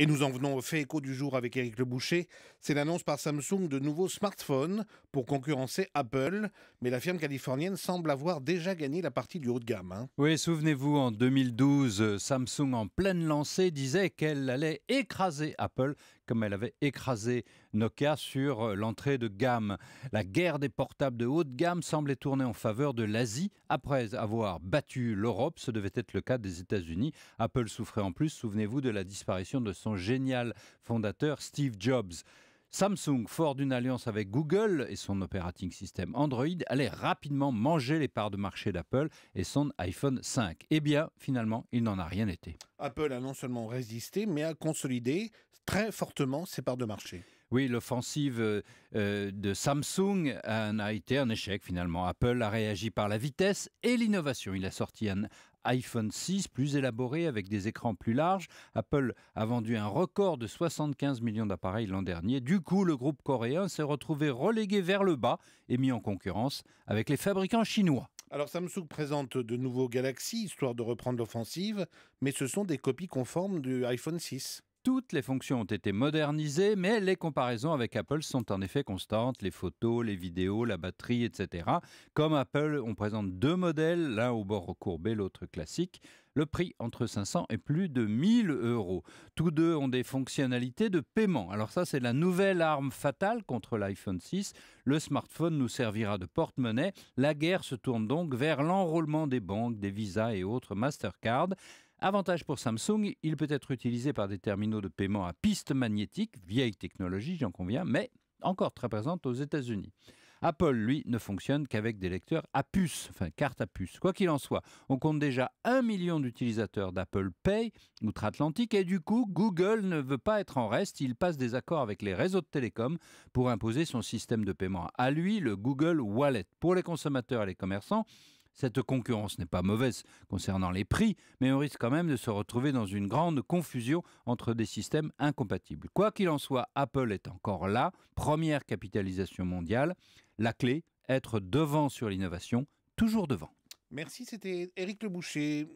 Et nous en venons au fait écho du jour avec Éric Le Boucher. C'est l'annonce par Samsung de nouveaux smartphones pour concurrencer Apple. Mais la firme californienne semble avoir déjà gagné la partie du haut de gamme, hein. Oui, souvenez-vous, en 2012, Samsung, en pleine lancée, disait qu'elle allait écraser Apple comme elle avait écrasé Nokia sur l'entrée de gamme. La guerre des portables de haut de gamme semblait tourner en faveur de l'Asie. Après avoir battu l'Europe, ce devait être le cas des États-Unis. Apple souffrait en plus, souvenez-vous, de la disparition de son génial fondateur Steve Jobs. Samsung, fort d'une alliance avec Google et son operating system Android, allait rapidement manger les parts de marché d'Apple et son iPhone 5. Eh bien, finalement, il n'en a rien été. Apple a non seulement résisté, mais a consolidé très fortement ses parts de marché. Oui, l'offensive de Samsung a été un échec finalement. Apple a réagi par la vitesse et l'innovation. Il a sorti un iPhone 6 plus élaboré avec des écrans plus larges. Apple a vendu un record de 75 millions d'appareils l'an dernier. Du coup, le groupe coréen s'est retrouvé relégué vers le bas et mis en concurrence avec les fabricants chinois. Alors Samsung présente de nouveaux Galaxy, histoire de reprendre l'offensive, mais ce sont des copies conformes du iPhone 6. Toutes les fonctions ont été modernisées, mais les comparaisons avec Apple sont en effet constantes. Les photos, les vidéos, la batterie, etc. Comme Apple, on présente deux modèles, l'un au bord recourbé, l'autre classique. Le prix entre 500 et plus de 1000 euros. Tous deux ont des fonctionnalités de paiement. Alors ça, c'est la nouvelle arme fatale contre l'iPhone 6. Le smartphone nous servira de porte-monnaie. La guerre se tourne donc vers l'enrôlement des banques, des Visa et autres Mastercard. Avantage pour Samsung, il peut être utilisé par des terminaux de paiement à piste magnétique, vieille technologie, j'en conviens, mais encore très présente aux États-Unis. Apple, lui, ne fonctionne qu'avec des lecteurs à puce, enfin carte à puce. Quoi qu'il en soit, on compte déjà 1 million d'utilisateurs d'Apple Pay outre-Atlantique et du coup, Google ne veut pas être en reste. Il passe des accords avec les réseaux de télécom pour imposer son système de paiement à lui, le Google Wallet. Pour les consommateurs et les commerçants, cette concurrence n'est pas mauvaise concernant les prix, mais on risque quand même de se retrouver dans une grande confusion entre des systèmes incompatibles. Quoi qu'il en soit, Apple est encore là, première capitalisation mondiale. La clé, être devant sur l'innovation, toujours devant. Merci, c'était Éric Le Boucher.